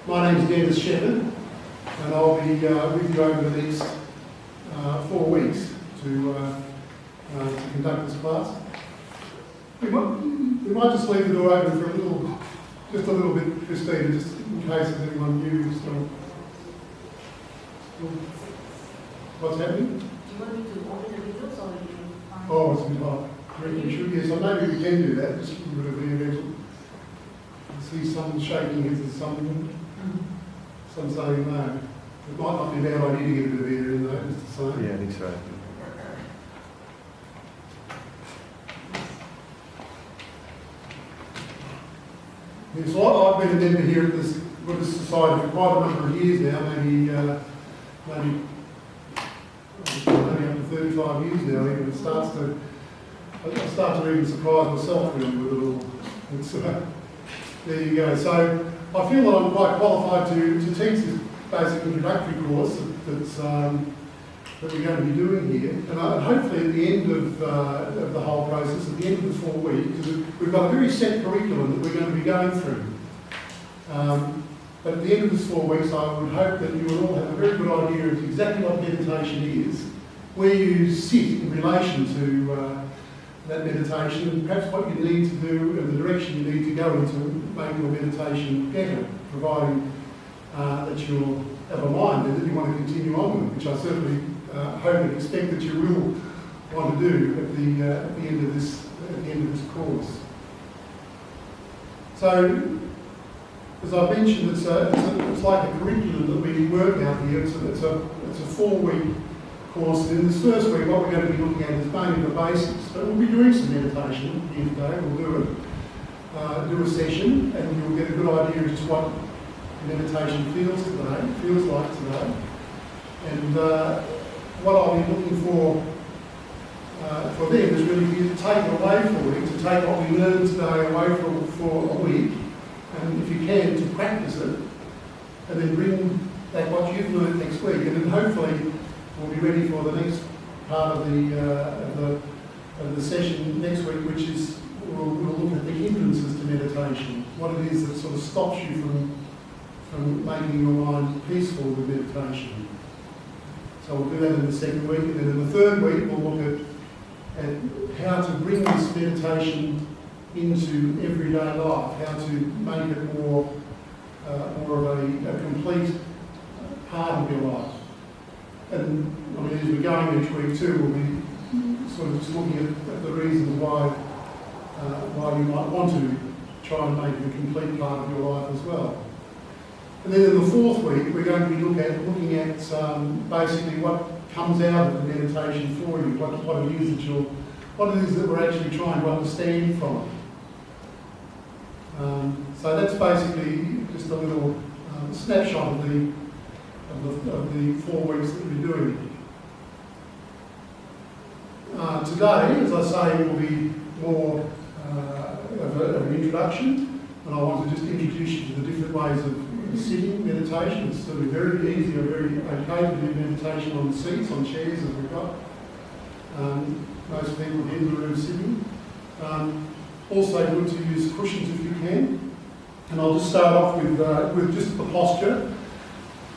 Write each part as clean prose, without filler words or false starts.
My name's Dennis Sheppard, and I'll be with you over the next 4 weeks to conduct this class. We might just leave the door open for just a little bit, Christina, just in case there's anyone new still. What's happening? Do you want me to open the windows or you find? Oh, it's a bit hot. I reckon we should, yes, so maybe we can do that, just a little bit of the I see someone shaking heads and some saying no. It might not be a bad idea to get a bit of air in though, just to say. Yeah, I think so. Yes, well, I've been a member here at this Buddhist Society for quite a number of years now, maybe up to 35 years now. Even I start to even surprise myself really with it all. There you go. So I feel that I'm quite qualified to teach this basic introductory course that we're going to be doing here. And hopefully at the end of the whole process, at the end of the 4 weeks, because we've got a very set curriculum that we're going to be going through. But at the end of this 4 weeks, I would hope that you will all have a very good idea of exactly what meditation is, where you sit in relation to that meditation, and perhaps what you need to do and the direction you need to go into make your meditation better, providing that you'll have a mind that you want to continue on with, which I certainly hope and expect that you will want to do at the end of this course. So, as I mentioned, it's like a curriculum that we work out here. It's a 4-week course. And in this first week, what we're going to be looking at is mainly the basics. But we'll be doing some meditation here today. We'll do a session, and you'll get a good idea as to what meditation feels like today. And what I'll be looking for them is really for you to take away to take what we learned today away for a week, and if you can, to practice it, and then bring back what you've learned next week, and then hopefully we'll be ready for the next part of the session next week, which is we'll look at the hindrances to meditation, what it is that sort of stops you from making your mind peaceful with meditation. So we'll do that in the second week, and then in the third week we'll look at how to bring this meditation into everyday life, how to make it more of a complete part of your life. And I mean, as we're going each week too, we'll be sort of just looking at the reasons why you might want to try and make it a complete part of your life as well. And then in the fourth week, we're going to be looking at basically what comes out of the meditation for you, what it is that we're actually trying to understand from it. So that's basically just a little snapshot of the 4 weeks that we're doing. Today, as I say, will be more of an introduction, and I want to just introduce you to the different ways of sitting meditation. It's sort of very easy or very okay to do meditation on seats, on chairs as we've got. Most people in the room sitting. Also good to use cushions if you can. And I'll just start off with just the posture,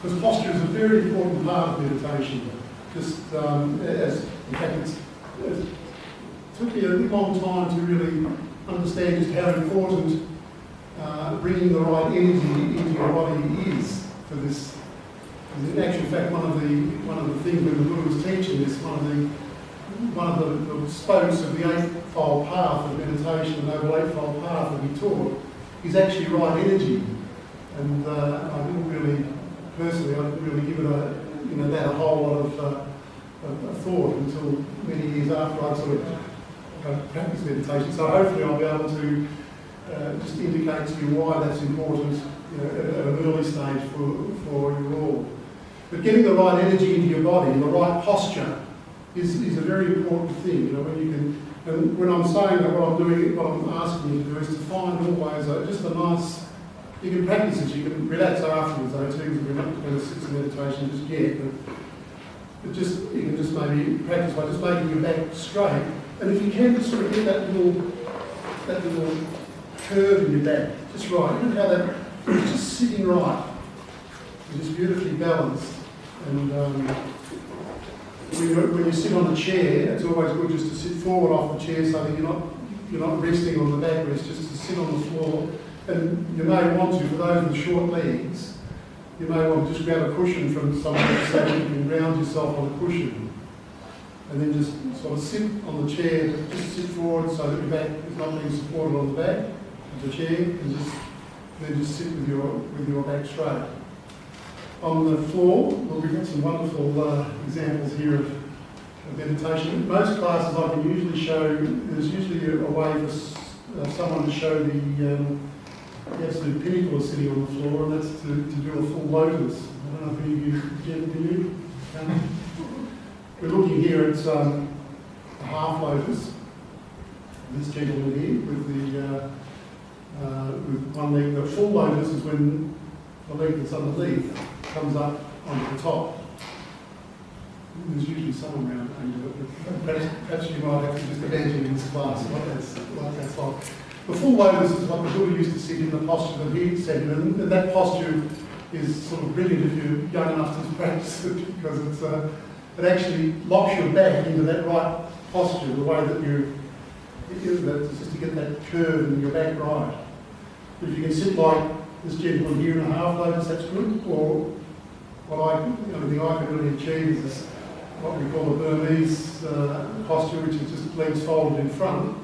because posture is a very important part of meditation. Just as in fact it took me a long time to really understand just how important bringing the right energy into your body is for this. In actual fact, one of the things when the Buddha was teaching this, one of the spokes of the eightfold path of meditation, the Noble Eightfold Path that he taught, is actually right energy. And I didn't really give it that a whole lot of thought until many years after I sort of practiced meditation. So hopefully I'll be able to just indicate to you why that's important at an early stage for you all. But getting the right energy into your body, the right posture, is a very important thing. When you can, and when I'm saying that, what I'm asking you to do is to find always just a nice. You can practice it. You can relax afterwards, though, too, because we're not going to sit in meditation just yet. But you can just maybe practice by just making your back straight, and if you can, just sort of get that little curve in your back, just right. Look how that just sitting right. They're just beautifully balanced. And when you sit on a chair, it's always good just to sit forward off the chair so that you're not resting on the backrest, just to sit on the floor. And you may want to, for those with short legs, you may want to just grab a cushion from somewhere so that you can ground yourself on a cushion. And then just sort of sit on the chair, just sit forward so that your back is not being supported on the back of the chair, and then just sit with your back straight. On the floor, well, we've got some wonderful examples here of meditation. Most classes I can usually show, there's usually a way for someone to show the absolute pinnacle of sitting on the floor, and that's to do a full lotus. I don't know if any of you do. We're looking here at a half lotus. This gentleman here with one leg. The full lotus is when the leg that's underneath comes up onto the top. There's usually someone around under it, but perhaps you might have to just imagine in this class what that's like. The full lotus is what the Buddha used to sit in, the posture that he sat in, and that posture is sort of brilliant if you're young enough to practice it, because it actually locks your back into that right posture, the way that just to get that curve in your back right. If you can sit like this gentleman here in a half lotus, that's good. Or the only thing I can really achieve is what we call a Burmese posture, which is just legs folded in front.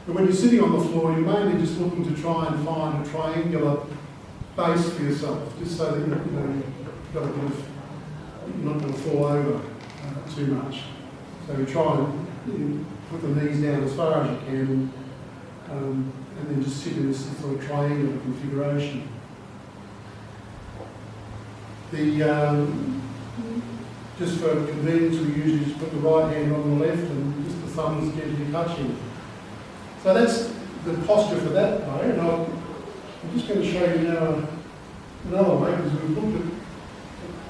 But when you're sitting on the floor, you're mainly just looking to try and find a triangular base for yourself, just so that you're not going to fall over too much. So you try and put the knees down as far as you can, and then just sit in this sort of triangular configuration. Just for convenience, we usually just put the right hand on the left and just the thumbs gently touching. So that's the posture for that way, and I'm just going to show you now another way, because we've looked at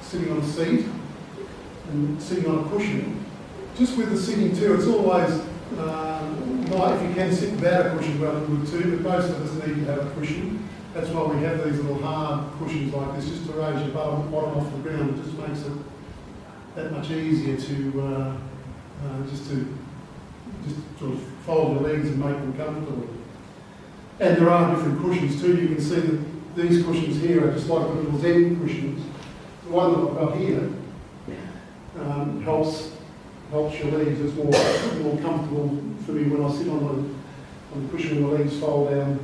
sitting on a seat and sitting on a cushion. Just with the sitting too, it's always nice if you can sit without a cushion, well and good too, but most of us need to have a cushion. That's why we have these little hard cushions like this, just to raise your bottom off the ground. It just makes it that much easier to just sort of fold your legs and make them comfortable. And there are different cushions too. You can see that these cushions here are just like the little Zen cushions. The one that I've got here helps your legs. It's more comfortable for me when I sit on the cushion. The legs fold down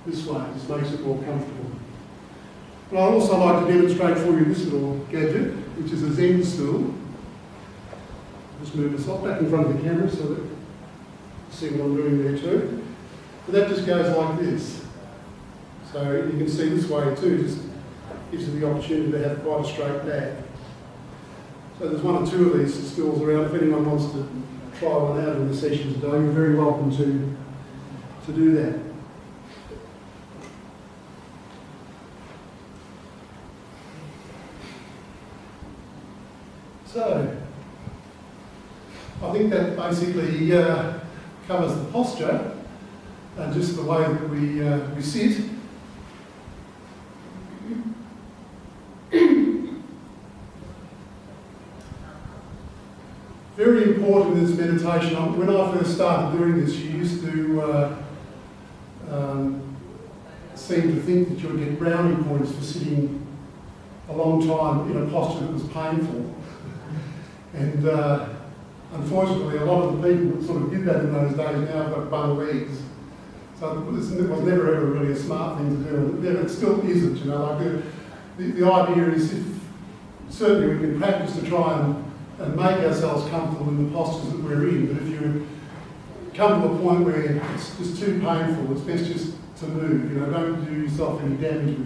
this way. It just makes it more comfortable. But I'd also like to demonstrate for you this little gadget, which is a Zen stool. Just move this up back in front of the camera so that you see what I'm doing there too. But that just goes like this. So you can see this way too, just gives you the opportunity to have quite a straight back. So there's one or two of these stools around. If anyone wants to try one out in the session today, you're very welcome to do that. So, I think that basically covers the posture and just the way that we sit. Very important in this meditation. When I first started doing this, you used to seem to think that you would get brownie points for sitting a long time in a posture that was painful. And unfortunately, a lot of the people that sort of did that in those days now have got bum legs. So it was never ever really a smart thing to do, and it still isn't, you know. Like the idea is, if certainly we can practice to try and make ourselves comfortable in the postures that we're in, but if you come to a point where it's just too painful, it's best just to move. You know, don't do yourself any damage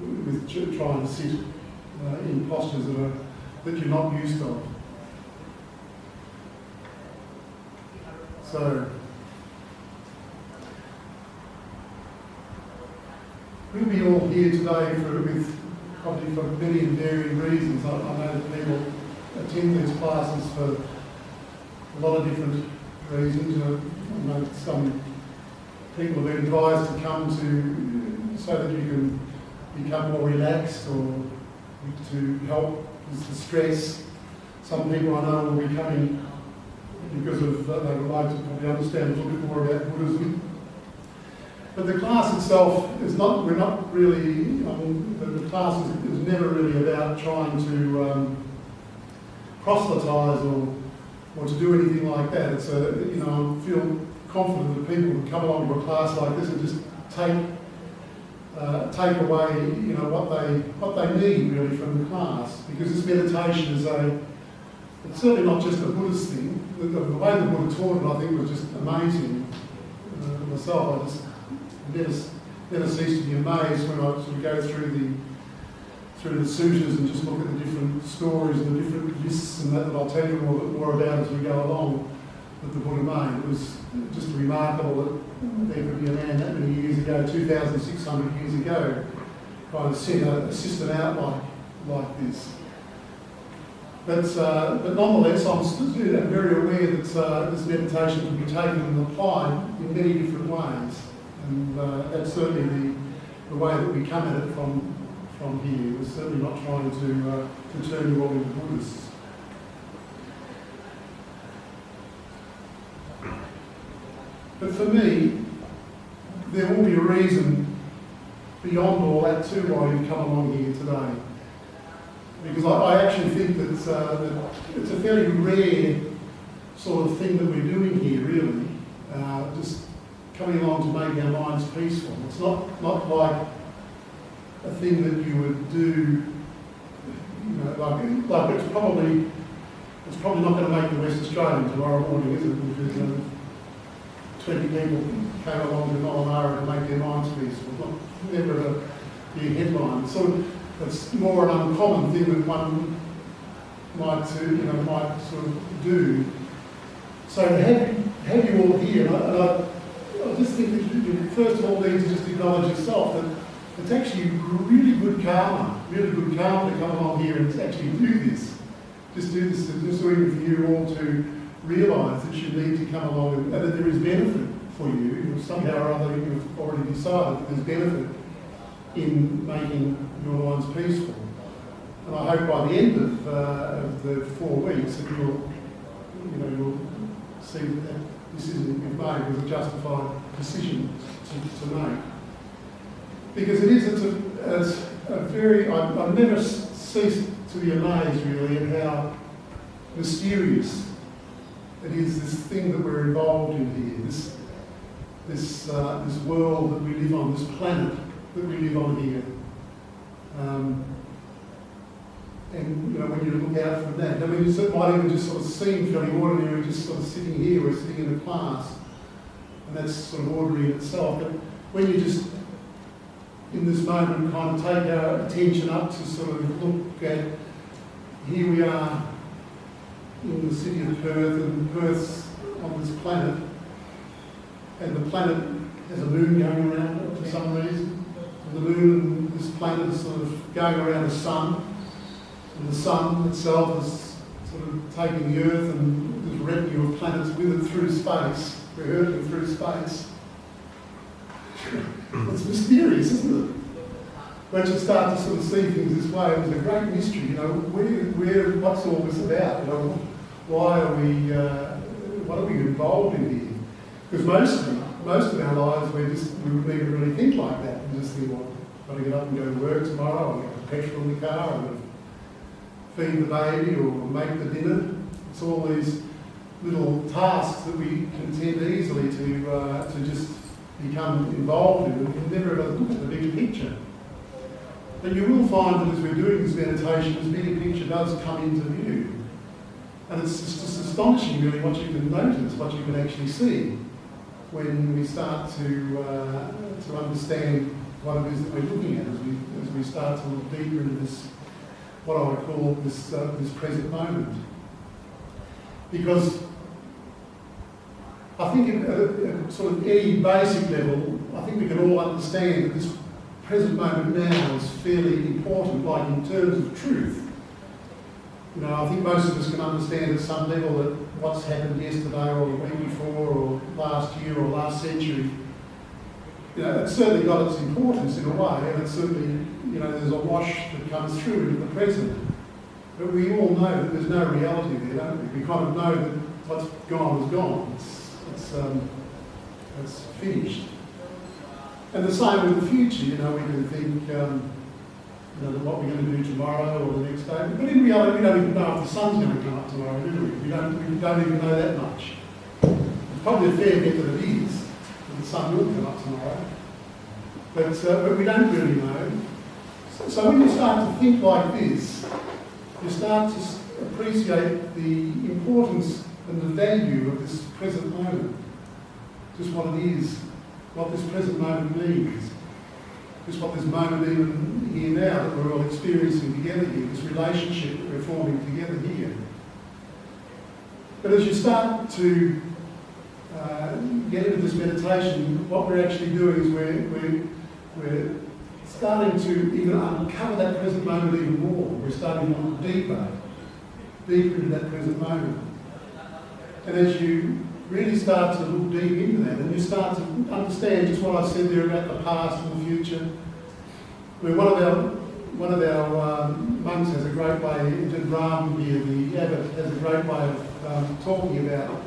with trying to sit in postures that you're not used to. So, we'll be all here today probably for many and varied reasons. I know that people attend these classes for a lot of different reasons. I know some people have been advised to come so that you can become more relaxed or to help with the stress. Some people I know will be coming because of, they would like to probably understand a little bit more about Buddhism. But the class itself is not, we're not really, the class is never really about trying to proselytise or to do anything like that. It's a, I feel confident that people would come along to a class like this and just take away, what they need really from the class. Because this meditation is it's certainly not just a Buddhist thing. The way the Buddha taught it, I think, was just amazing. Myself, I just never cease to be amazed when I sort of go through the sutras and just look at the different stories and the different lists and that I'll tell you more about as we go along that the Buddha made. It was just remarkable that there could be a man that many years ago, 2,600 years ago, trying to set a system out like this. But nonetheless, I'm very aware that this meditation can be taken and applied in many different ways. And that's certainly the way that we come at it from here. We're certainly not trying to turn you all into Buddhists. But for me, there will be a reason beyond all that too why you've come along here today. Because I actually think that it's a fairly rare sort of thing that we're doing here, really. Just coming along to make our minds peaceful. It's not like a thing that you would do, like it's probably not going to make the West Australian tomorrow morning, is it? Because 20 people came along to Molinara to make their minds peaceful. It's never a big headline. It's more an uncommon thing that one might sort of do. So to have you all here, and I just think that you first of all need to just acknowledge yourself that it's actually really good karma to come along here and actually do this. Just do this, just so even for you all to realise that you need to come along and that there is benefit for you. Somehow or other you've already decided that there's benefit in making your minds peaceful. And I hope by the end of the 4 weeks that you'll see that decision you've made was a justified decision to make. Because it's a very, I've never ceased to be amazed really at how mysterious it is, this thing that we're involved in here, this world that we live on, this planet that we live on here. And when you look out from that, I mean, it might even just sort of seem fairly ordinary, just sort of sitting here, we're sitting in a class, and that's sort of ordinary in itself. But when you just, in this moment, kind of take our attention up to sort of look at, here we are in the city of Perth, and Perth's on this planet, and the planet has a moon going around it for some reason. And the moon and this planet is sort of going around the sun, and the sun itself is sort of taking the Earth and this retinue of planets with it through space. We're hurtling through space. It's mysterious, isn't it? Once you start to sort of see things this way, it's a great mystery. What's all this about? Why are we? What are we involved in here? Because most of our lives, we wouldn't even really think like that. We just think, well, I've got to get up and go to work tomorrow. I've got petrol in the car. I've got to feed the baby or make the dinner. It's all these little tasks that we can tend easily to just become involved in. We never ever look at the bigger picture. But you will find that as we're doing this meditation, this bigger picture does come into view. And it's just astonishing really what you can notice, what you can actually see when we start to understand what it is that we're looking at as we start to look deeper into this, what I would call this present moment. Because I think at sort of any basic level, I think we can all understand that this present moment now is fairly important, like in terms of truth. I think most of us can understand at some level that what's happened yesterday or the week before or last year or last century, it's certainly got its importance in a way, and it's certainly there's a wash that comes through into the present. But we all know that there's no reality there, don't we? We kind of know that what's gone is gone. It's finished. And the same with the future. We can think, what we're going to do tomorrow or the next day. But in reality, we don't even know if the sun's going to come up tomorrow, do we? We don't even know that much. There's probably a fair bit that it is, that the sun will come up tomorrow. But we don't really know. So when you start to think like this, you start to appreciate the importance and the value of this present moment. Just what it is, what this present moment means. Just what this moment even here now that we're all experiencing together here, this relationship that we're forming together here. But as you start to get into this meditation, what we're actually doing is we're starting to even uncover that present moment even more. We're starting to look deeper into that present moment. And as you really start to look deep into that, and you start to understand just what I said there about the past and the future. One of our monks has a great way, Ram here, the abbot, has a great way of talking about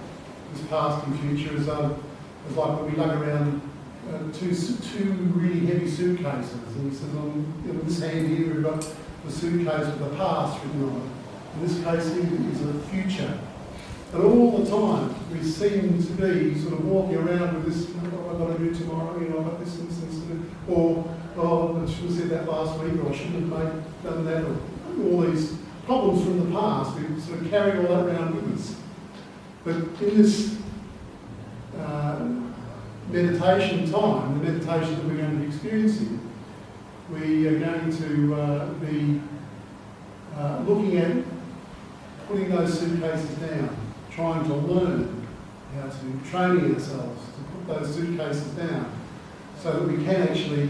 this past and future as like when we lug around two really heavy suitcases. And he says, in this hand here we've got the suitcase with the past written on it. In this case here is the future. And all the time we seem to be sort of walking around with this, what have I got to do tomorrow, I've got this and this and this, or, I should have said that last week, or I shouldn't have done that, or all these problems from the past. We sort of carry all that around with us. But in this meditation time, the meditation that we're going to be experiencing, we are going to be looking at putting those suitcases down, trying to learn how to train ourselves to put those suitcases down so that we can actually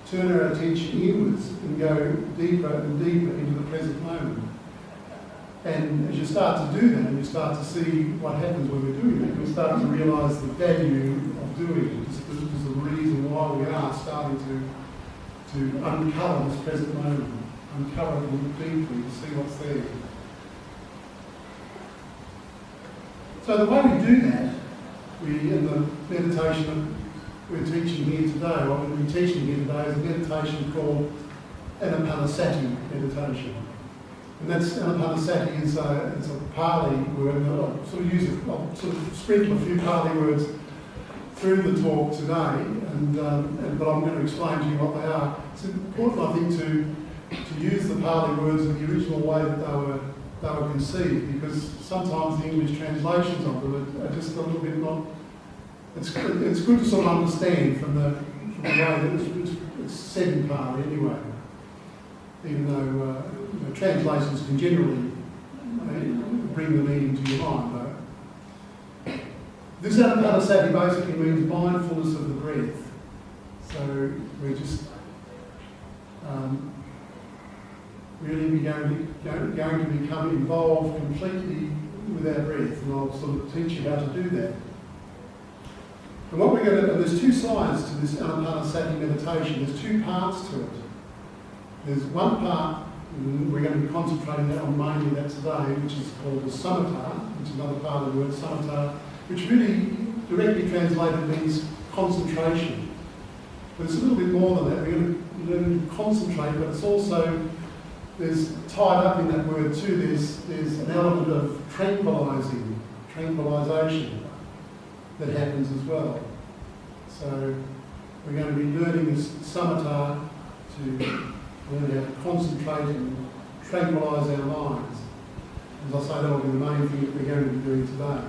turn our attention inwards and go deeper and deeper into the present moment. And as you start to do that, and you start to see what happens when we're doing that, we start to realise the value of doing it. This is the reason why we are starting to uncover this present moment, uncover it and look deeply to see what's there. So the way we do that, in the meditation that we're teaching here today, what we're going to be teaching here today is a meditation called Anapanasati meditation. And that's Anapanasati is a Pali word, and I'll sort of sprinkle a few Pali words through the talk today, but I'm going to explain to you what they are. It's important, I think, to use the Pali words in the original way that they were conceived, because sometimes the English translations of them are just a little bit not. It's good to sort of understand from the way that it's said in Pali anyway. Even though translations can generally bring the meaning to your mind, though. This Anapanasati basically means mindfulness of the breath. So we're just really going to become involved completely with our breath, and I'll sort of teach you how to do that. And what we're going to, and there's two sides to this Anapanasati meditation. There's two parts to it. There's one part, and we're going to be concentrating on mainly that today, which is called the samatha, which is another part of the word samatha, which really directly translated means concentration. But it's a little bit more than that. We're going to learn to concentrate, but it's also, there's tied up in that word too, there's an element of tranquilization that happens as well. So we're going to be learning this samatha to learn how to concentrate and tranquilise our minds. As I say, that will be the main thing that we're going to be doing today.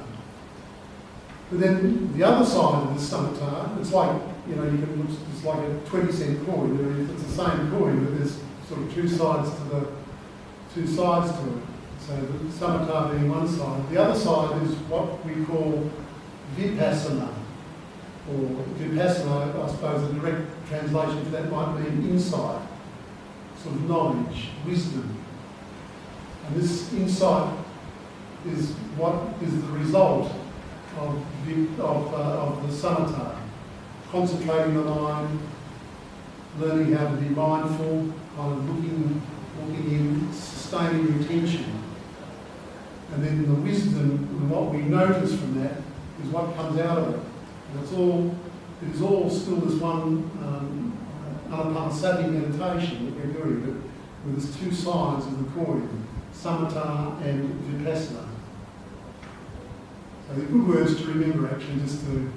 But then the other side of this samatha, it's like, it's like a 20-cent coin. It's the same coin, but there's sort of two sides to it. So the samatha being one side. The other side is what we call vipassana. Or vipassana, I suppose the direct translation for that might mean insight. Sort of knowledge, wisdom. And this insight is what is the result of the samatha. Concentrating the mind, learning how to be mindful, kind of looking in, sustaining your attention. And then the wisdom and what we notice from that is what comes out of it. And it is all still this one anapanasati meditation that we're doing, but with these two sides of the coin, samatha and vipassana. So they're good words to remember, actually, just in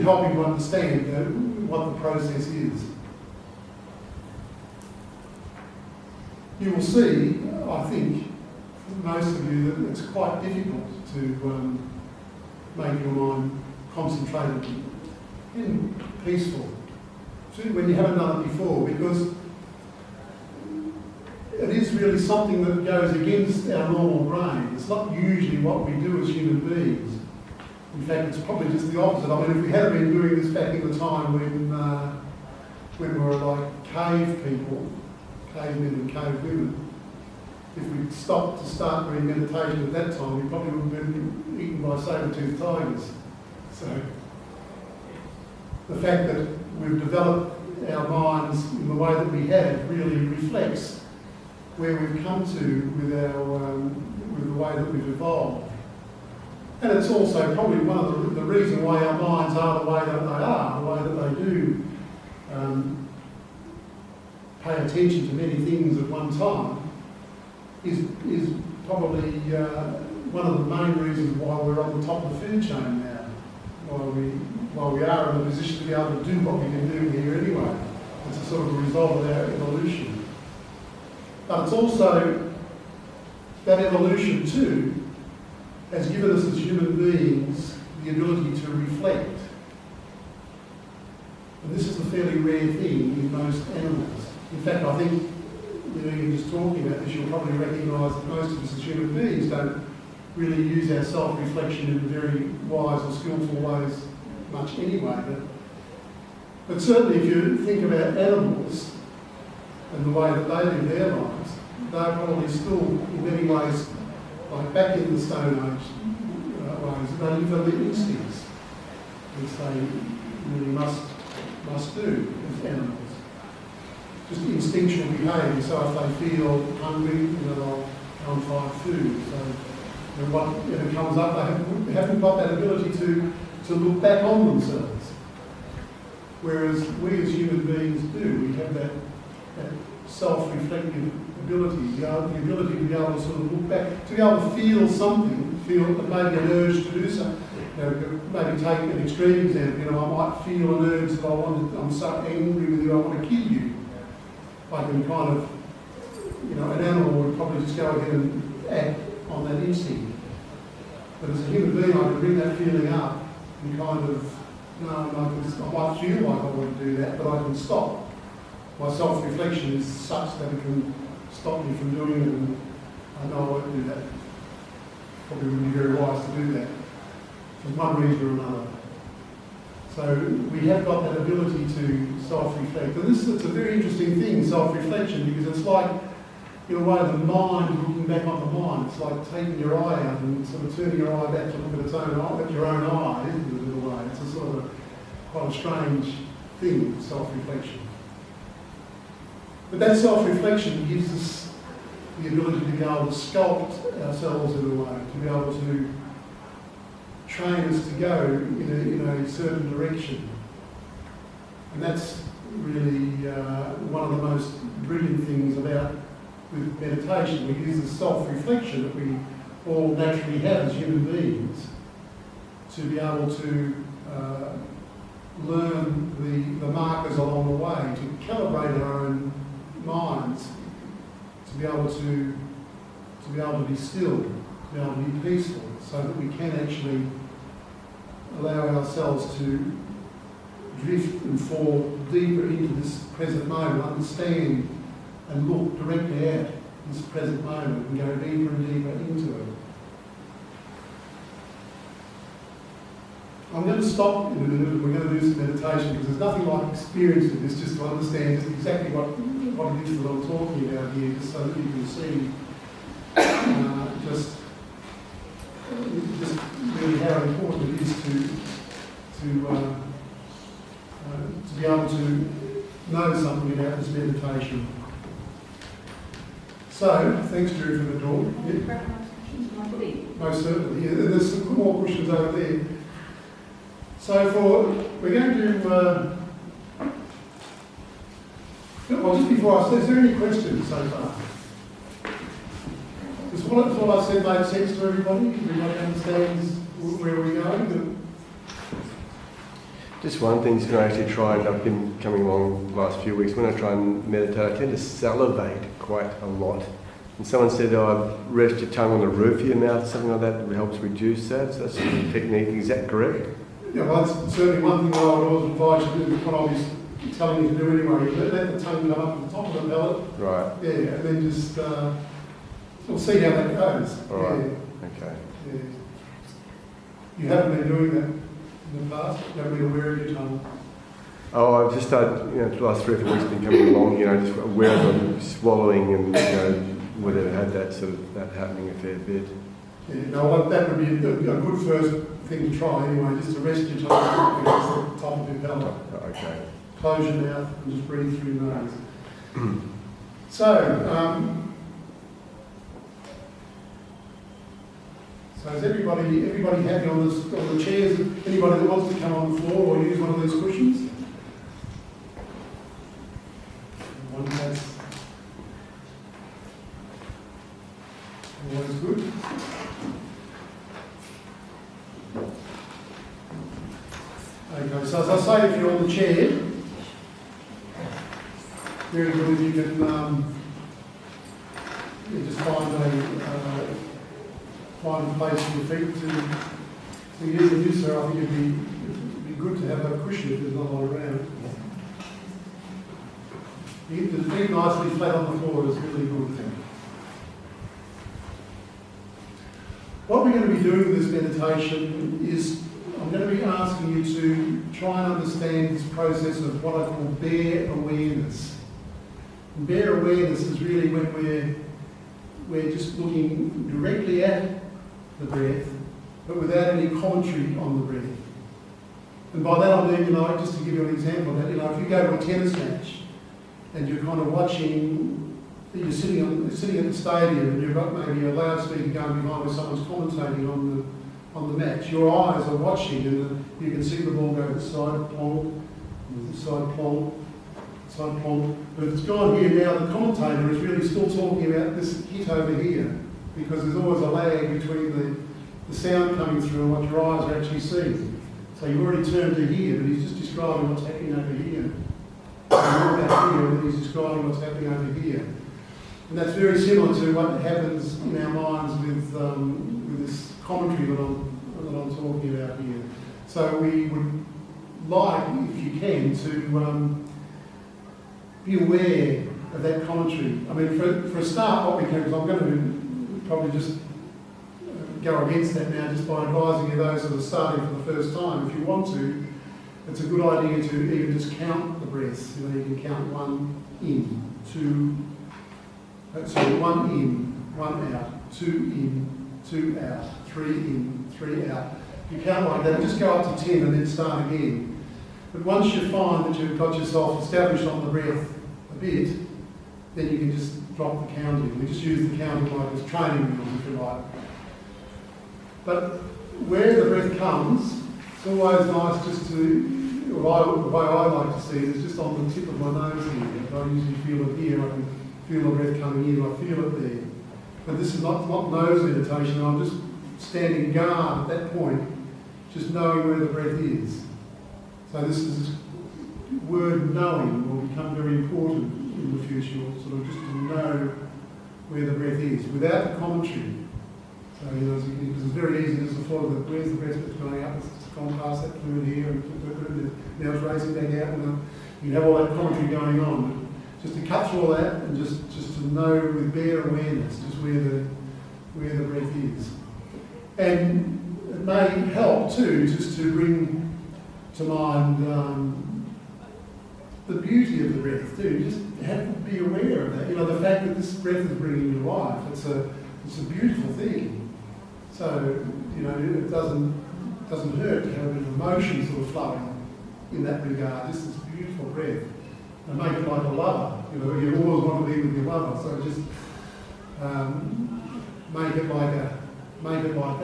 helping to understand what the process is. You will see, I think, most of you, that it's quite difficult to make your mind concentrated and peaceful, when you haven't done it before, because it is really something that goes against our normal brain. It's not usually what we do as human beings. In fact, it's probably just the opposite. I mean, if we had been doing this back in the time when we were like cave people, cavemen and cave women, if we'd stopped to start doing meditation at that time, we probably would have been eaten by saber-toothed tigers. So the fact that we've developed our minds in the way that we have really reflects where we've come to with the way that we've evolved. And it's also probably one of the reason why our minds are the way that they are, the way that they do pay attention to many things at one time, is probably one of the main reasons why we're on the top of the food chain now, why we are in a position to be able to do what we can do here anyway. It's a sort of a result of our evolution. But it's also that evolution too has given us as human beings the ability to reflect. And this is a fairly rare thing in most animals. In fact, I think, you're just talking about this, you'll probably recognise that most of us as human beings don't really use our self-reflection in very wise or skillful ways much anyway. But certainly if you think about animals and the way that they live their lives, they're probably still, in many ways, like back in the Stone Age ways, they live on their instincts, which they really must do as animals. Just instinctual behaviour, so if they feel hungry, they'll go and find food. So when it comes up, they haven't got that ability to look back on themselves. Whereas we as human beings do. We have that self-reflective ability, the ability to be able to sort of look back, to be able to feel something, feel maybe an urge to do something. Maybe take an extreme example, I might feel an urge that I'm so angry with you, I want to kill you. I can kind of, an animal would probably just go ahead and act on that instinct. But as a human being, I can bring that feeling up and kind of, I might feel like I want to do that, but I can stop. My self-reflection is such that it can stop me from doing it, and I know I won't do that. Probably wouldn't be very wise to do that, for one reason or another. So we have got that ability to self-reflect. And it's a very interesting thing, self-reflection, because it's like, in a way, the mind looking back on the mind. It's like taking your eye out and sort of turning your eye back to look at its own eye, at your own eye, isn't it, in a way? It's a sort of quite a strange thing, self-reflection. But that self-reflection gives us the ability to be able to sculpt ourselves in a way, to be able to train us to go in a certain direction. And that's really one of the most brilliant things about with meditation. We use the self-reflection that we all naturally have as human beings to be able to learn the markers along the way, to calibrate our own minds, to be able to be still, to be able to be peaceful, so that we can actually allow ourselves to drift and fall deeper into this present moment, understand and look directly at this present moment and go deeper and deeper into it. I'm going to stop in a minute and we're going to do some meditation, because there's nothing like experiencing this just to understand just exactly what it is that I'm talking about here, just so that you can see just really how important it is meditation. So, thanks Drew for the talk. Yeah. Most certainly. Yeah, there's some more questions over there. So we're going to, well, just before I say, is there any questions so far? Does what I said make sense to everybody? Everybody understands where we're going? Just one thing to actually try, and I've been coming along the last few weeks, when I try and meditate, I tend to salivate quite a lot. And someone said, rest your tongue on the roof of your mouth, something like that helps reduce that. So that's a technique. Is that correct? Yeah, well, that's certainly one thing that I would always advise you to do, what I was telling you to do anyway. Let the tongue come up to the top of the palate. Right. Yeah, and then just we'll see how that goes. All right. Yeah. Okay. Yeah. You haven't been doing that in the past? You haven't been aware of your tongue? Oh, I've just started, the last 3 or 4 weeks been coming along, just aware of the swallowing and, whether it had that sort of, that happening a fair bit. Yeah, no, that would be a good first thing to try anyway, just to rest your tongue against the top of your palate. Okay. Close your mouth and just breathe through your nose. So is everybody happy on the chairs? Anybody that wants to come on the floor or use one of these cushions? One has. Always good. Okay, so as I say, if you're on the chair, very good if you can just find a place for your feet to use. So I think it'd be good to have a cushion if there's not a lot around. You get the feet nicely flat on the floor is really good. What we're going to be doing with this meditation is I'm going to be asking you to try and understand this process of what I call bare awareness. And bare awareness is really when we're just looking directly at the breath, but without any commentary on the breath. And by that I mean, just to give you an example of that, if you go to a tennis match and you're kind of watching. You're sitting at the stadium and you've got maybe a loudspeaker going behind where someone's commentating on the match. Your eyes are watching and you can see the ball go side plonk, side plonk, side plonk. But it's gone here now. The commentator is really still talking about this hit over here because there's always a lag between the sound coming through and what your eyes are actually seeing. So you've already turned to here, but he's just describing what's happening over here. And you're back here, and he's describing what's happening over here. And that's very similar to what happens in our minds with this commentary that I'm talking about here. So we would like, if you can, to be aware of that commentary. I mean, for a start, what we can, because I'm going to probably just go against that now just by advising you those that are starting for the first time. If you want to, it's a good idea to even just count the breaths. You can count 1 in, 2. So 1 in, 1 out, 2 in, 2 out, 3 in, 3 out. If you count like that, just go up to 10 and then start again. But once you find that you've got yourself established on the breath a bit, then you can just drop the counting. We just use the counting like as training wheels, if you like. But where the breath comes, it's always nice just to, the way I like to see it is just on the tip of my nose here. I usually feel it here. I can feel the breath coming in, I feel it there. But this is not nose meditation, I'm just standing guard at that point, just knowing where the breath is. So this word knowing will become very important in the future, sort of just to know where the breath is, without the commentary. So, because it's very easy just to follow where's the breath that's going up, it's gone past that fluid here, and now it's racing back out, and you have all that commentary going on. Just to cut through all that and just to know with bare awareness just where the breath is. And it may help too just to bring to mind the beauty of the breath too. Just have to be aware of that. The fact that this breath is bringing you life, it's a beautiful thing. So, it doesn't hurt to have a bit of emotion sort of flowing in that regard. Just this beautiful breath. And make it like a lover. You always want to be with your mother, so just make it like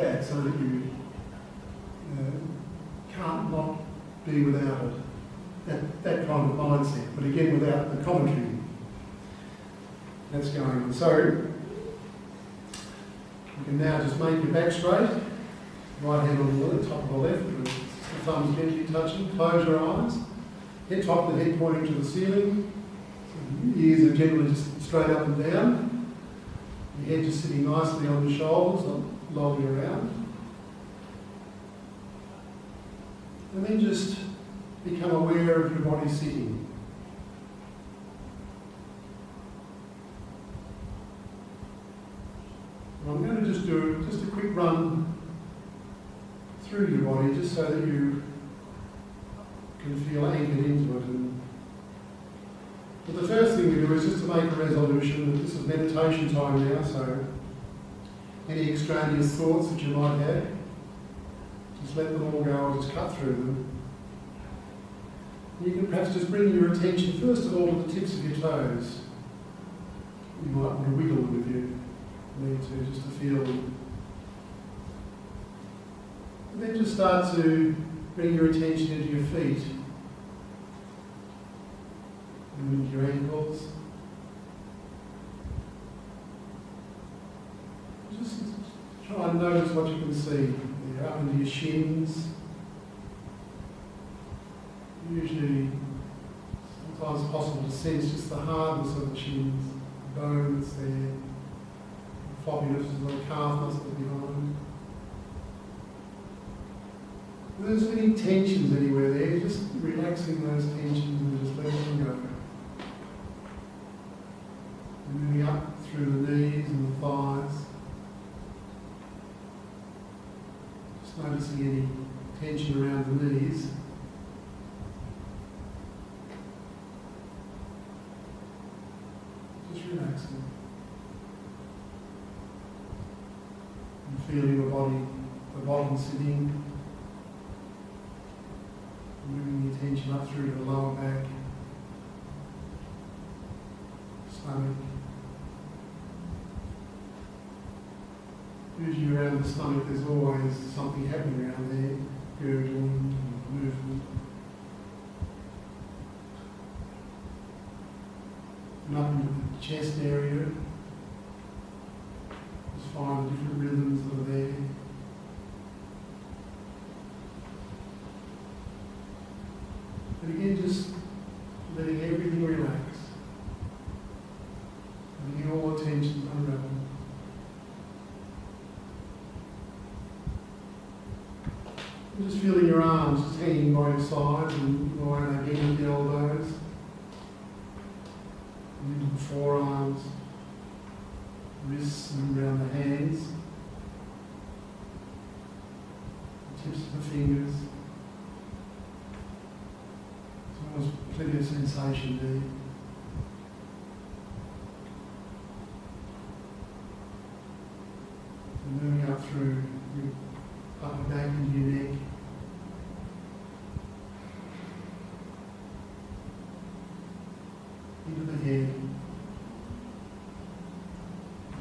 that, so that you can't not be without it. That kind of mindset, but again without the commentary that's going on. So you can now just make your back straight, right hand on the top of the left, with the thumbs gently touching. Close your eyes. Head top of the head pointing to the ceiling. So the ears are generally just straight up and down. Your head just sitting nicely on the shoulders, not lolling around. And then just become aware of your body sitting. I'm going to just do just a quick run through your body, just so that you can feel anchored into it. But the first thing we do is just to make a resolution that this is meditation time now, so any extraneous thoughts that you might have, just let them all go and just cut through them. You can perhaps just bring your attention first of all to the tips of your toes. You might want to wiggle them if you need to, just to feel them. And then just start to bring your attention into your feet. And into your ankles. Just try and notice what you can see. You're up into your shins. Usually, sometimes it's possible to sense just the hardness of the shins, the bone that's there, the floppiness of the calf muscle behind. If there's any tensions anywhere there, just relaxing those tensions and just letting them go. And moving up through the knees and the thighs. Just noticing any tension around the knees. Relaxing. And feeling your body, the bottom sitting. Moving the attention up through the lower back, stomach. Usually around the stomach there's always something happening around there, gurgling, movement. And up into the chest area, just find the different rhythms that are there. And again, just letting everything relax. Letting all the tensions unravel. And just feeling your arms just hanging by your sides and lying again at the elbows. Into the forearms, wrists and around the hands, the tips of the fingers. There's always plenty of sensation there. And moving up through your upper back into your neck. Into the head.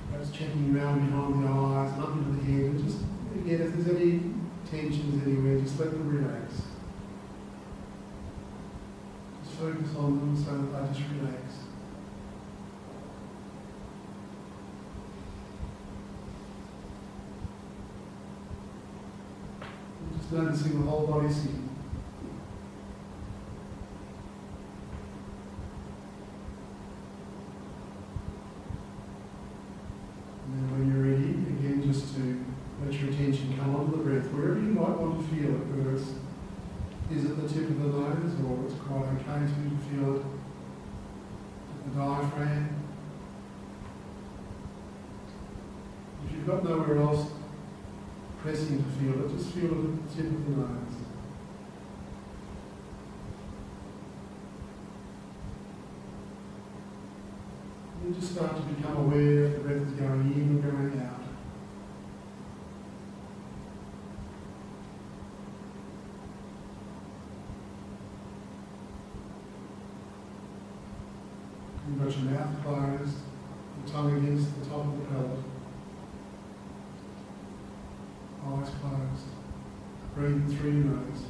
Perhaps checking around behind the eyes and up into the head. And just, again, if there's any tensions anywhere, just let them relax. Just focus on them so that they just relax. And just noticing the whole body sitting. Wherever you might want to feel it, whether it's is at the tip of the nose or it's quite okay to feel it at the diaphragm. If you've got nowhere else pressing to feel it, just feel it at the tip of the nose. And just start to become aware if the breath is going in and going out. got your mouth closed, the tongue against the top of the pellet, eyes closed, breathing through your nose.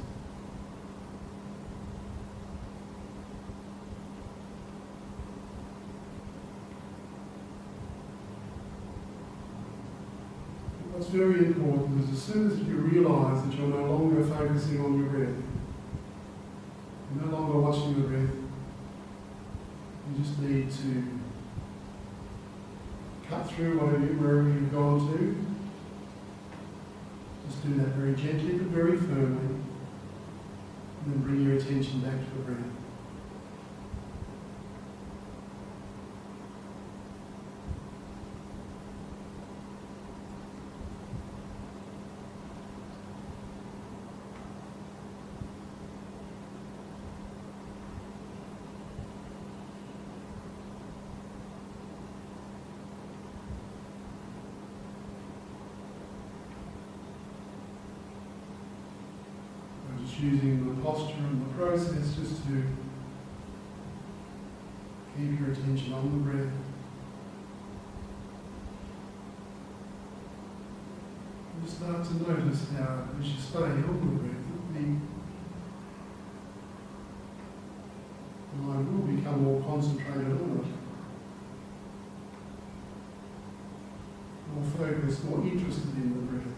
What's very important is as soon as you realise that you're no longer focusing on your breath, you're no longer watching the breath, you just need to cut through wherever you've gone to. Just do that very gently but very firmly, and then bring your attention back to the breath. Using the posture and the process just to keep your attention on the breath. And start to notice how, as you stay on the breath, the mind will become more concentrated on it, more focused, more interested in the breath.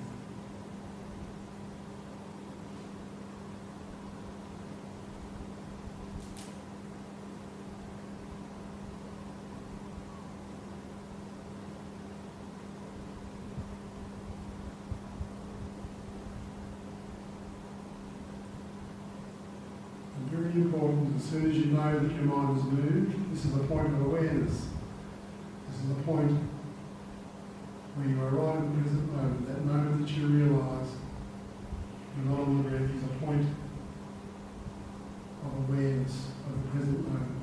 Very important, as soon as you know that your mind has moved, this is a point of awareness. This is a point where you are right in the present moment. That moment that you realise you're not on the breath is a point of awareness of the present moment.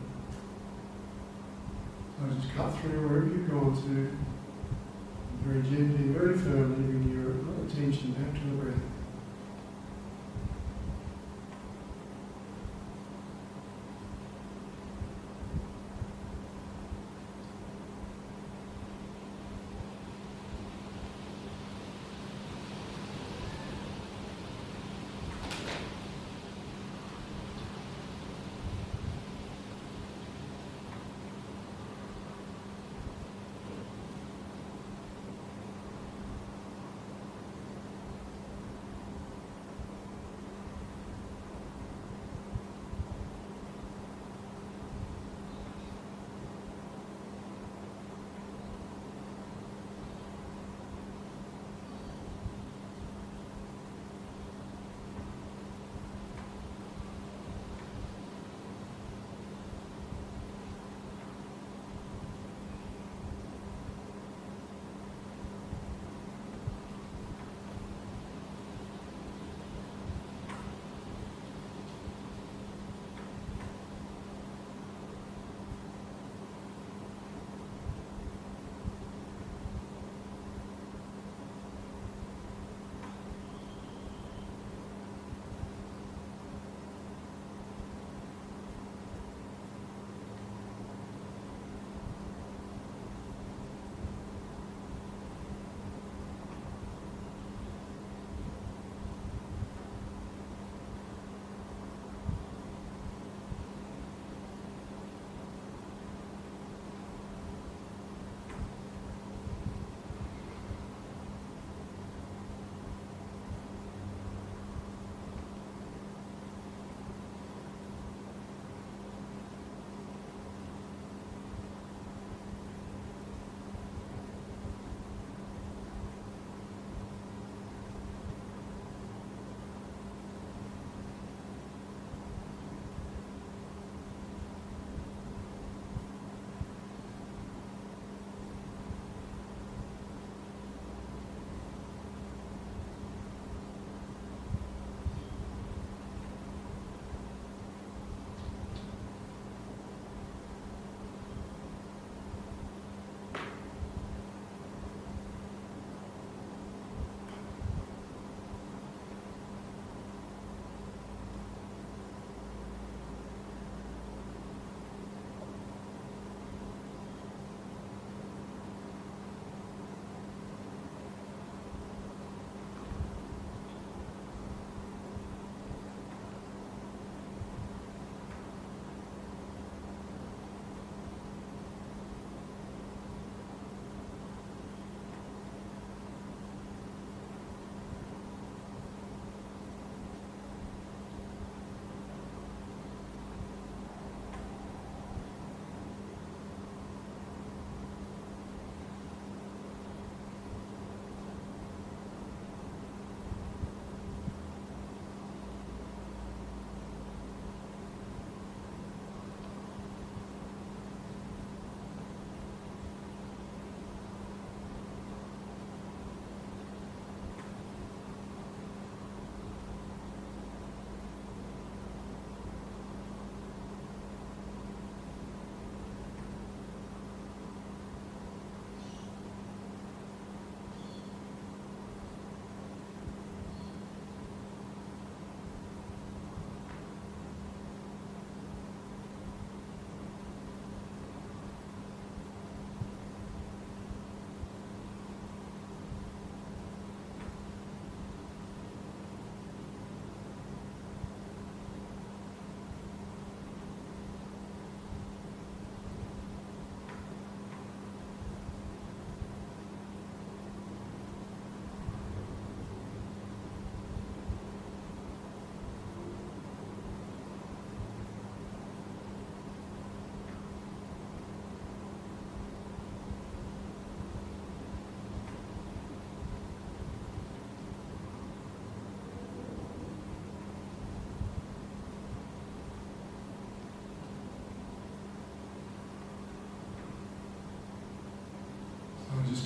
So just cut through wherever you've gone to, very gently, very firmly bring your attention back to the breath.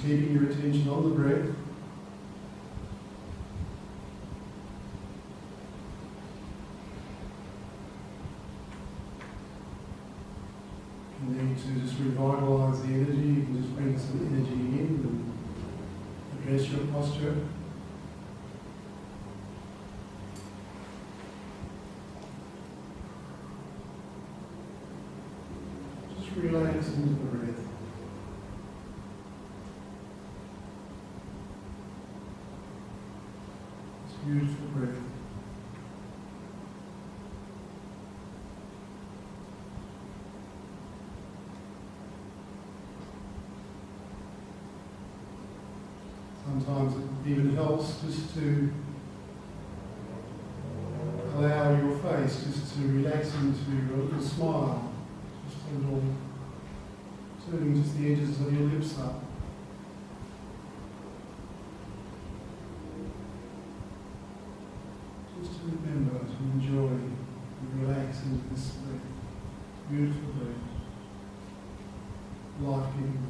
Just keeping your attention on the breath. If you need to just revitalise the energy, you can just bring some energy in and address your posture. Just relax into the breath. It's a beautiful breath. Sometimes it even helps just to allow your face just to relax into a little smile, just a little, turning just the edges of your lips up. Just to remember to enjoy and relax into this breath, beautiful breath, life-giving breath.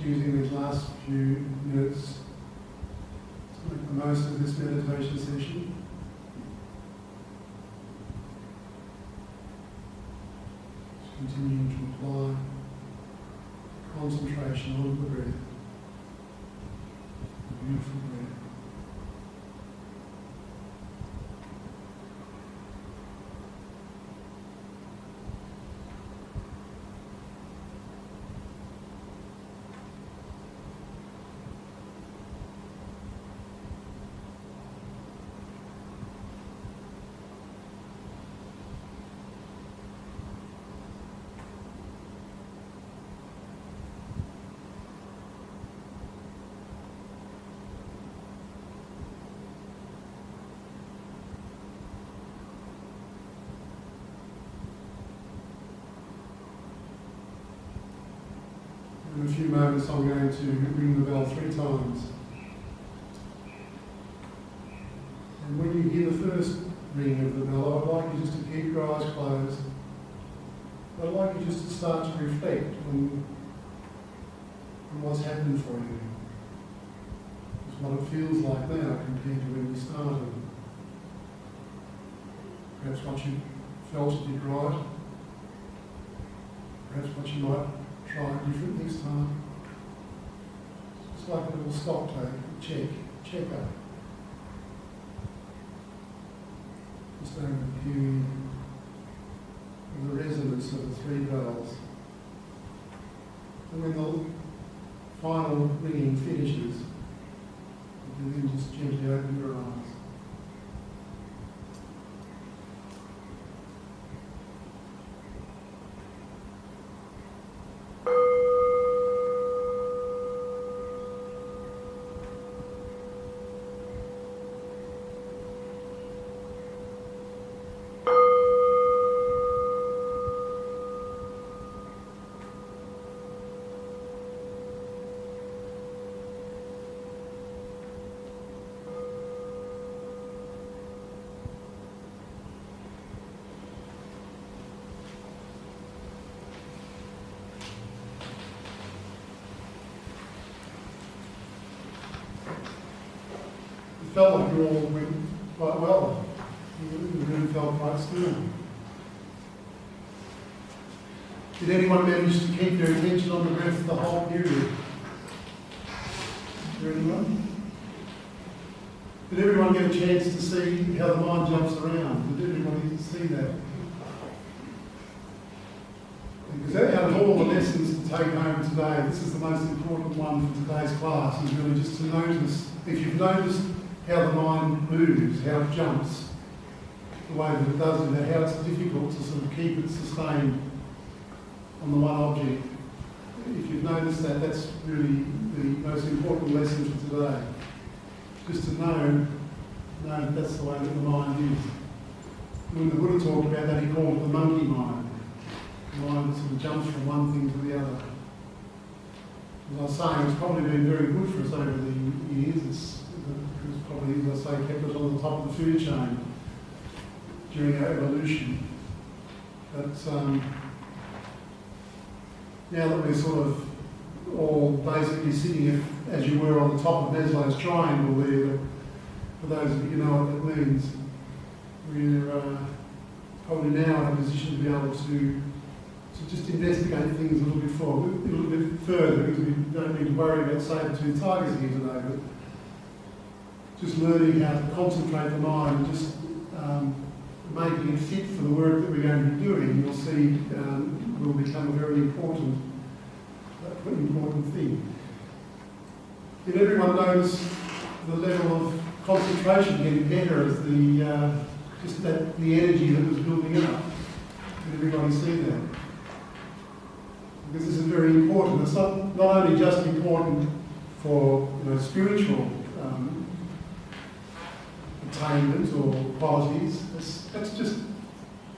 using these last few minutes to make the most of this meditation session. Continuing to apply concentration on the breath. Beautiful breath. In a few moments I'm going to ring the bell 3 times. And when you hear the first ring of the bell, I'd like you just to keep your eyes closed. I'd like you just to start to reflect on what's happened for you. Just what it feels like now compared to when you started. Perhaps what you felt you did right. Perhaps what you might try different this time. It's like a little stock take, check up. Just over the period of the resonance of the 3 bells. And when the final ringing finishes, you can then just gently open your eyes. It felt like you all went quite well. You really felt quite still. Did anyone manage to keep their attention on the breath the whole period? Is there anyone? Did everyone get a chance to see how the mind jumps around? Did everybody see that? Because out of all the lessons to take home today, this is the most important one for today's class, is really just to notice, if you've noticed how the mind moves, how it jumps, the way that it does it, how it's difficult to sort of keep it sustained on the one object. If you've noticed that, that's really the most important lesson for today. Just to know that that's the way that the mind is. When the Buddha talked about that, he called it the monkey mind. The mind that sort of jumps from one thing to the other. As I was saying, it's probably been very good for us over the years. It's probably, as I say, kept us on the top of the food chain during our evolution. But now that we're sort of all basically sitting, as you were, on the top of Maslow's triangle there, for those of you who know what that means, we're probably now in a position to be able to just investigate things a little bit further, because we don't need to worry about saber-toothed tigers here today, but just learning how to concentrate the mind and just making it fit for the work that we're going to be doing, you'll see will become a very important thing. Did everyone notice the level of concentration getting better as the energy that was building up? Did everybody see that? Because this is very important. It's not only just important for spiritual attainment or qualities. That's just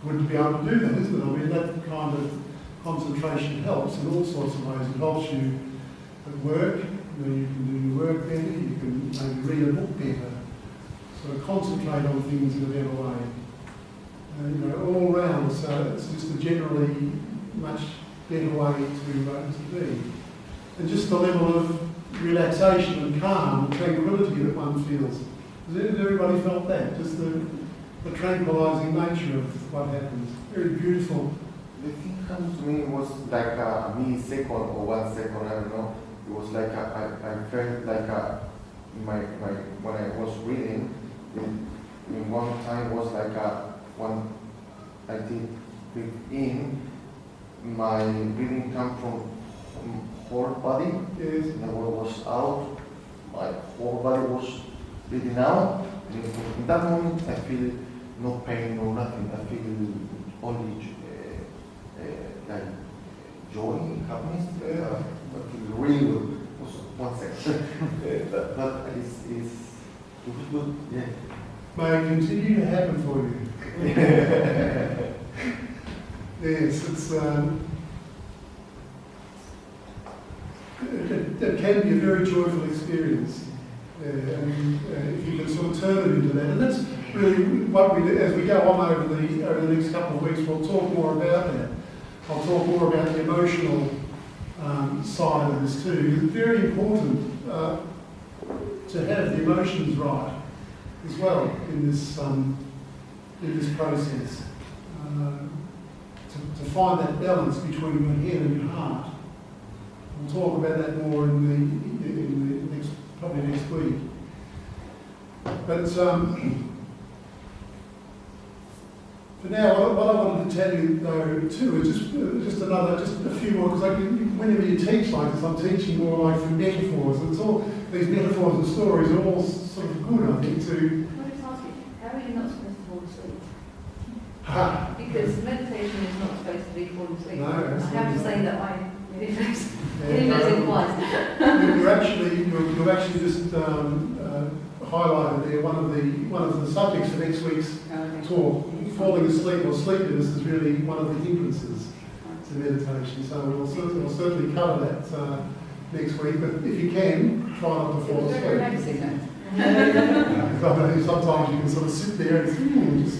good to be able to do that, isn't it? I mean, that kind of concentration helps in all sorts of ways. It helps you at work. You can do your work better. You can maybe read a book better. So concentrate on things in a better way. All round. So it's just a generally much better way to be. and just the level of relaxation and calm and tranquility that one feels. Has everybody felt that? Just the tranquilizing nature of what happens. Very beautiful. The thing happened to me was like a millisecond or 1 second, I don't know. It was like I felt like when I was reading, in one time was like I did breathe in, my breathing came from whole body, Yes. and when it was out, my whole body was breathing out. And in that moment I feel no pain, no nothing. I feel only like joy, happiness. I feel really good. Also, 1 second. But it's good. Yeah. May it continue to happen for you. Yes, it can be a very joyful experience. And if you can sort of turn it into that. And that's really what we do. As we go on over the next couple of weeks, we'll talk more about that. I'll talk more about the emotional side of this too. It's very important to have the emotions right as well in this process. To find that balance between your head and your heart. We'll talk about that more in the probably next week. But for now, what I wanted to tell you though too is just a few more, because whenever you teach like this, I'm teaching more like through metaphors. And it's all these metaphors and stories are all sort of good, I think, to. Can I just ask you, how are you not supposed to fall asleep? Because meditation is not supposed to be falling asleep. No, I have to say that it makes it You've actually just highlighted there one of the subjects for next week's talk. Falling asleep or sleepiness is really one of the hindrances to meditation. So we'll certainly cover that next week. But if you can, try not to fall asleep. Sometimes you can sort of sit there and just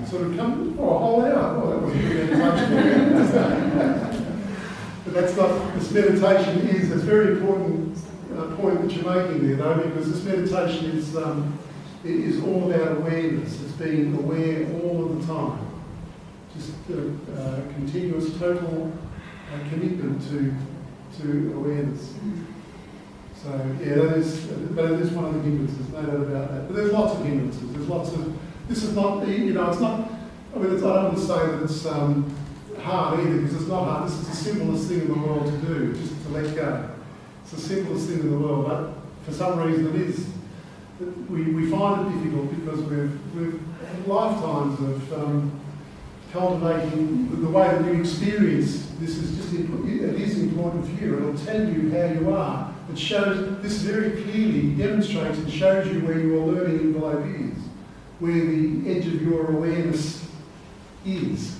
sort of come for a whole hour. Oh, that was a good meditation. But that's not, this meditation is, it's a very important point that you're making there though, because this meditation is all about awareness. It's being aware all of the time. Just continuous, total commitment to awareness. So yeah, that is one of the hindrances, no doubt about that. But there's lots of hindrances. There's lots of, this is not, it's not, I don't want to say that it's hard either, because it's not hard. This is the simplest thing in the world to do, just to let go. It's the simplest thing in the world, but for some reason it is. We find it difficult because we've had lifetimes of cultivating the way that you experience this is just, it is important for you. It'll tell you how you are. It shows, this very clearly demonstrates and shows you where your learning envelope is, where the edge of your awareness is.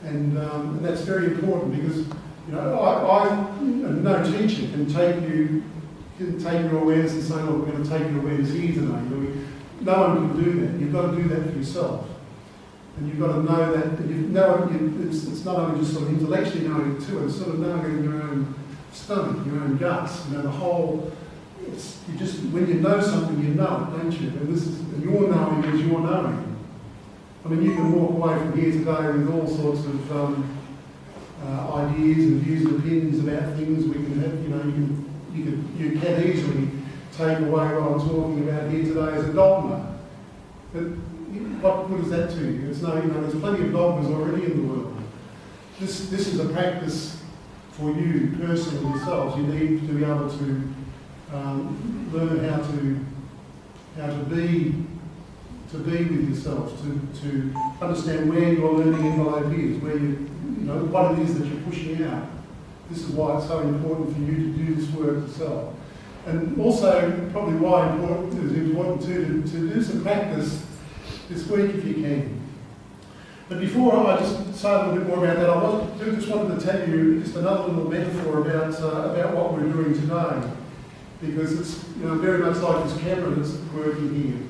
And that's very important because, no teacher can take your awareness and say, look, we're going to take your awareness here today. No one can do that. You've got to do that for yourself. And you've got to know that, it's not only just sort of intellectually knowing it too, it's sort of knowing it in your own stomach, your own guts, the whole, you just, when you know something, you know it, don't you? And your knowing is your knowing. I mean, you can walk away from here today with all sorts of ideas and views and opinions about things. We can have, you can easily take away what I'm talking about here today as a dogma. But what good is that to you? There's plenty of dogmas already in the world. This is a practice for you personally yourselves. You need to be able to learn how to be with yourselves, to understand where your learning envelope is, where what it is that you're pushing out. This is why it's so important for you to do this work yourself. And also, probably why it is important too, to do some practice this week if you can. But before I just say a little bit more about that, I just wanted to tell you just another little metaphor about what we're doing today, because it's very much like this camera that's working here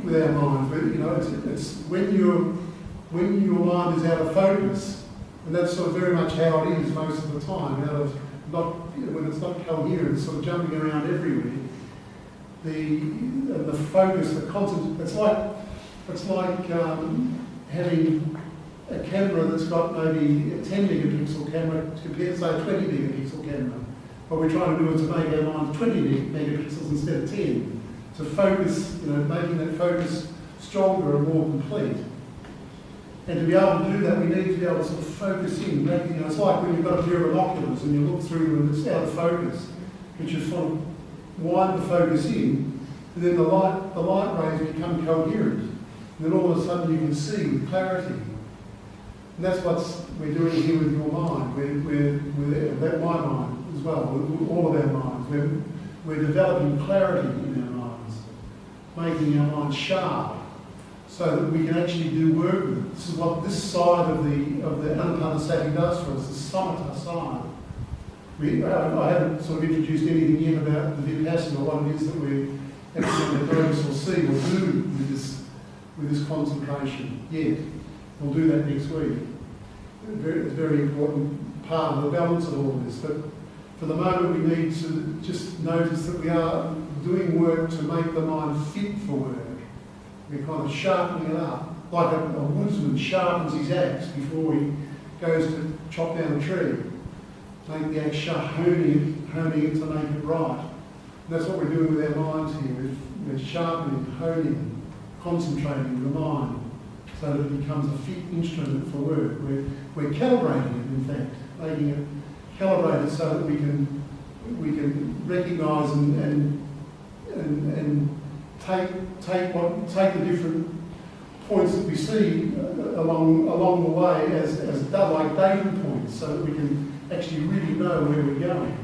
with our mind. But it's when your mind is out of focus, and that's sort of very much how it is most of the time, out when it's not coherent, it's sort of jumping around everywhere. The focus, the concept, it's like having a camera that's got maybe a 10 megapixel camera compared to say a 20 megapixel camera. What we're trying to do is to make our mind 20 megapixels instead of 10. To focus, making that focus stronger and more complete. And to be able to do that, we need to be able to sort of focus in. It's like when you've got a pair of binoculars and you look through them and it's out of focus, but you sort of wind the focus in, and then the light rays become coherent. And then all of a sudden you can see with clarity. And that's what we're doing here with your mind. We're my mind as well, with all of our minds. We're developing clarity in our minds, making our minds sharp, so that we can actually do work with it. This is what this side of the anapanasati does for us, the samatha side. I haven't sort of introduced anything yet about the vipassana, what it is that we actually notice or see or do with this concentration yet. We'll do that next week. It's a very important part of the balance of all of this. But for the moment, we need to just notice that we are doing work to make the mind fit for work. We're kind of sharpening it up, like a woodsman sharpens his axe before he goes to chop down a tree. Make the axe sharp, honing it to make it right. And that's what we're doing with our minds here. We're sharpening, honing, concentrating the mind so that it becomes a fit instrument for work. We're calibrating it, in fact, making it calibrated so that we can recognise and take the different points that we see along the way as like data points, so that we can actually really know where we're going.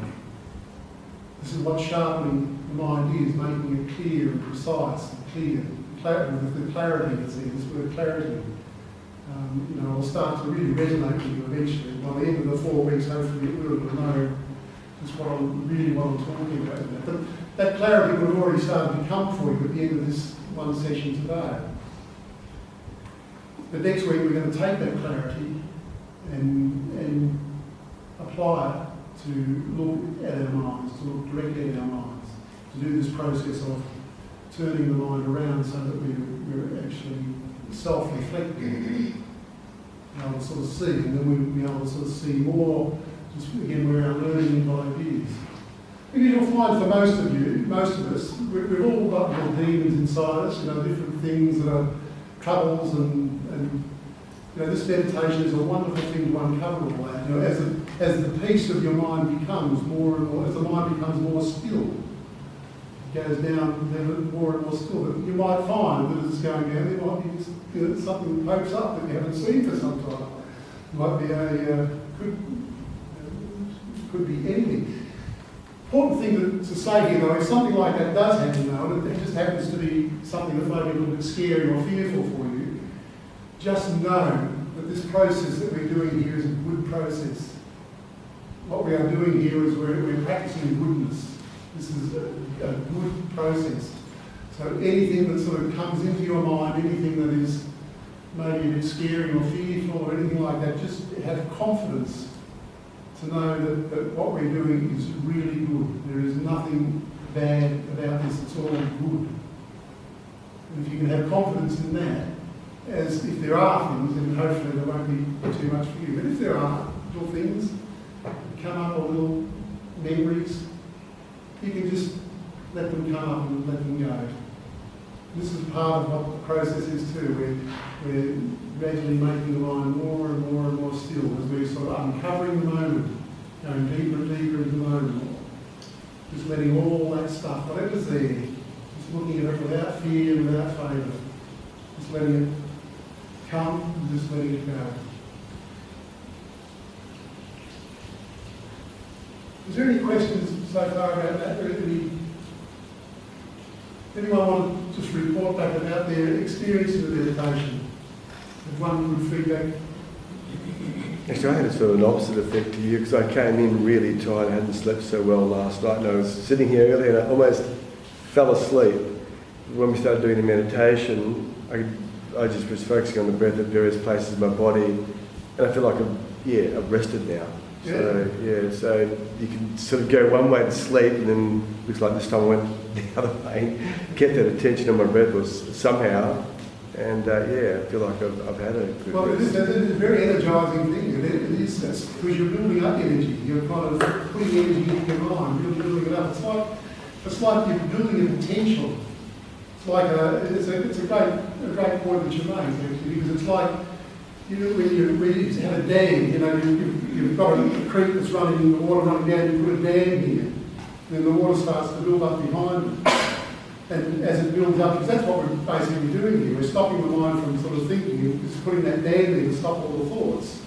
This is what sharpening the mind is, making it clear and precise and clear. With the clarity that's there, this word clarity, will start to really resonate with you eventually. By the end of the 4 weeks, hopefully it will know just what I'm talking about. But that clarity would have already started to come for you at the end of this one session today. But next week we're going to take that clarity and apply it to look at our minds, to look directly at our minds, to do this process of turning the mind around so that we're actually self-reflecting, able to sort of see, and then we'll be able to sort of see more, just again, where our learning body is. Because you'll find for most of us, we've all got little demons inside us, different things that are troubles, and this meditation is a wonderful thing to uncover all that. As the peace of your mind becomes more and more, as the mind becomes more still, goes down more and more still. But you might find that as it's going down, there might be something that pokes up that you haven't seen for some time. It might be could be anything. Important thing to say here, though, if something like that does happen, though, and it just happens to be something that may be a little bit scary or fearful for you, just know that this process that we're doing here is a good process. What we are doing here is we're practicing goodness. This is a good process. So anything that sort of comes into your mind, anything that is maybe a bit scary or fearful or anything like that, just have confidence to know that what we're doing is really good. There is nothing bad about this, it's all good. And if you can have confidence in that, as if there are things, then hopefully there won't be too much for you. But if there are little things that come up, or little memories, you can just let them come up and let them go. This is part of what the process is too. We're gradually making the mind more and more and more still as we're sort of uncovering the moment, going deeper and deeper into the moment. Just letting all that stuff, whatever's there, just looking at it without fear and without favour. Just letting it come and just letting it go. Is there any questions so far about that? Anyone want to just report back about their experience of meditation? Have one good feedback? Actually, I had a sort of an opposite effect to you, because I came in really tired, I hadn't slept so well last night, and I was sitting here earlier and I almost fell asleep. When we started doing the meditation, I just was focusing on the breath at various places of my body, and I feel like I've rested now. So, yeah, so you can sort of go one way to sleep and then looks like this time I went the other way. Kept that attention on my breath was somehow, and yeah, I feel like I've had a good Well, rest. it's a very energising thing. It is, that's because you're building up energy. You're kind of putting energy into your mind. You're building it up. It's like you're building a potential. It's like it's a great point that you make, actually, because it's like when you have a dam. You've got a creek that's running in the water running down. You put a dam here, and then the water starts to build up behind it. And as it builds up, because that's what we're basically doing here, we're stopping the mind from sort of thinking, just putting that dam there to stop all the thoughts.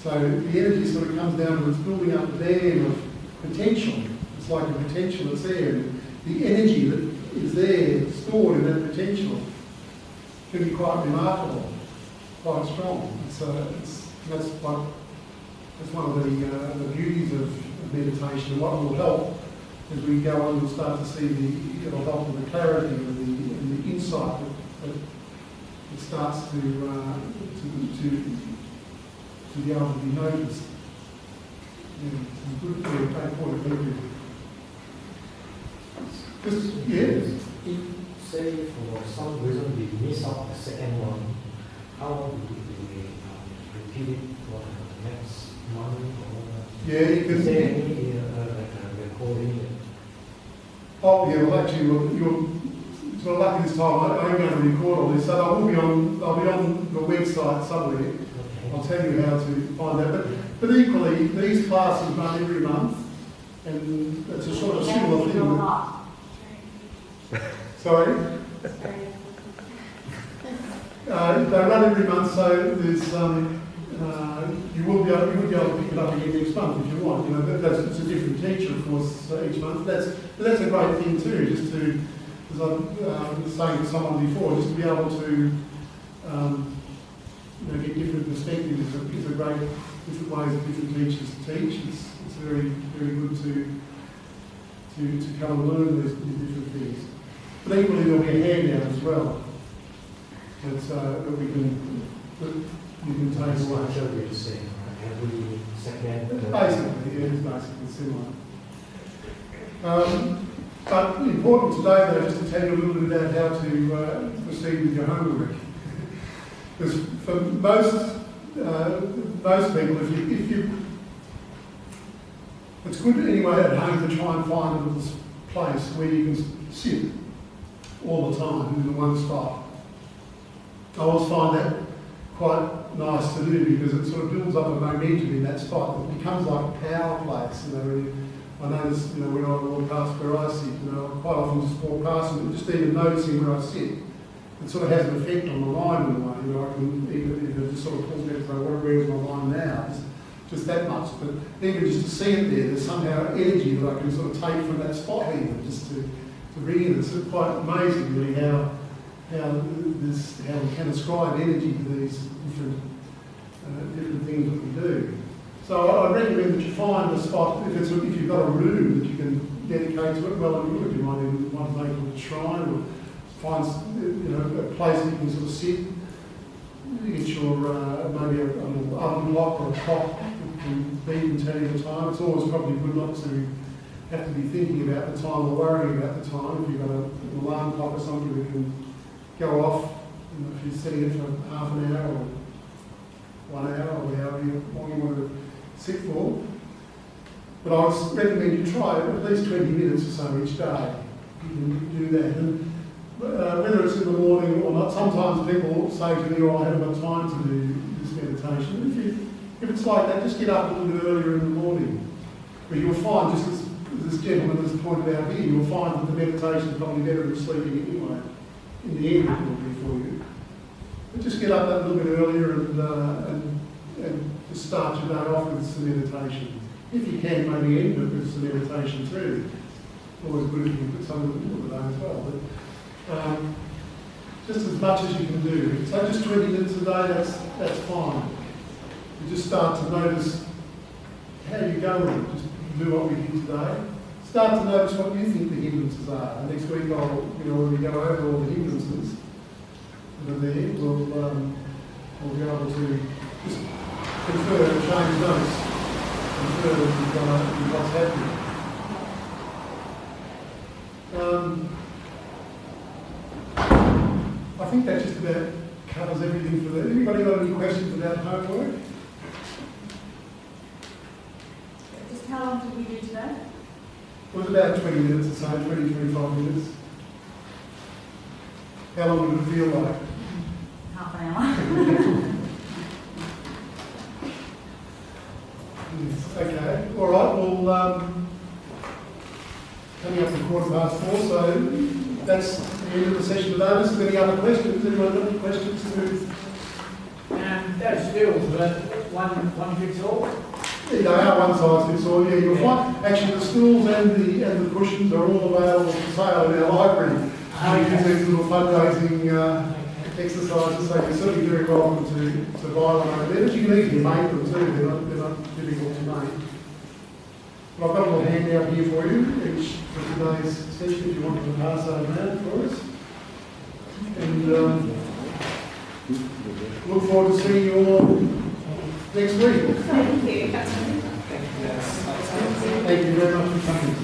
So the energy sort of comes down and it's building up a dam of potential. It's like a potential that's there. And the energy that is there, stored in that potential, can be quite remarkable, quite strong. That's one of the beauties of meditation, and what will help as we go on. We'll start to see it'll help with the clarity and the insight that it starts to be able to be noticed. Yeah, it's a good great point of view. Yes. If, say, for some reason we miss out the second one, how do we repeat it for the next month? Or Yeah, you is there can. any like a recording? Oh, yeah. Well, actually, you're sort of lucky this time. I'm going to record all this, so I'll be on the website somewhere. Okay. I'll tell you how to find that. But equally, these classes run every month, and it's a sort of similar thing. Sorry? They run every month, so there's you will be able to pick it up again next month if you want. It's a different teacher, of course, each month. But that's a great thing too, just to, as I was saying to someone before, just to be able to get different perspectives. It's a great different ways of different teachers to teach. It's very, very good to come and learn these different things. But equally, there'll be a handout as well that you can take It's away. not sure what to say. Every second. Basically, yeah, it's basically similar. But important today, though, just to tell you a little bit about how to proceed with your homework. Because for most people, if you it's good anyway at home to try and find a little place where you can sit all the time in one spot. I always find that quite nice to do because it sort of builds up a momentum in that spot. It becomes like a power place. I notice, when I walk past where I sit, I quite often just walk past and just even noticing where I sit. It sort of has an effect on my mind in a way. I can even if it just sort of pulls me up and say, where is my mind now? Just that much. But even just to see it there's somehow energy that I can sort of take from that spot even, just to bring in. It's quite amazing really how we can ascribe energy to these different things that we do. So I recommend that you find a spot, if you've got a room that you can dedicate to it, well and good. You might even want to make it a shrine or find a place that you can sort of sit. You get your maybe a little oven block or a clock that can beat and tell you the time. It's always probably good not to have to be thinking about the time or worrying about the time. If you've got an alarm clock or something that can go off, if you're setting it for half an hour or 1 hour or however long you want to sit for. But I would recommend you try at least 20 minutes or so each day. You can do that. And whether it's in the morning or not, sometimes people say to me, I haven't got time to do this meditation. If it's like that, just get up a little bit earlier in the morning. But you'll find, just as this gentleman has pointed out here, you'll find that the meditation is probably better than sleeping anyway. In the end, it will be for you. But just get up that little bit earlier and just start your day off with some meditation. If you can, maybe end it with some meditation too. Always good if you can put some of it in the day as well. But just as much as you can do. So just 20 minutes a day, that's fine. You just start to notice how you go with it. Just do what we did today. Start to notice what you think the hindrances are. And next week, when we go over all the hindrances that are there, we'll be able to just confer and change notes concerned with what's happening. I think that just about covers everything for that. Anybody got any questions about homework? Just how long did we do today? It was about 20 minutes or so, 20, 25 minutes. How long did it feel like? Half an hour. Yes, okay. All right, well, coming up to 4:15, so that's the end of the session today. Is there any other questions? Anyone got any questions? Those skills, one fits all? Yeah, they are one size fits all. Yeah, you'll find actually the stools and the cushions are all available for sale in our library. We use these little fundraising exercises, so you're certainly very welcome to buy one over there. But you can easily make them too. They're not difficult to make. But I've got a little handout here for you, each for today's session, if you want to pass that around for us. And look forward to seeing you all next week. Thank you. Thank you very much for coming.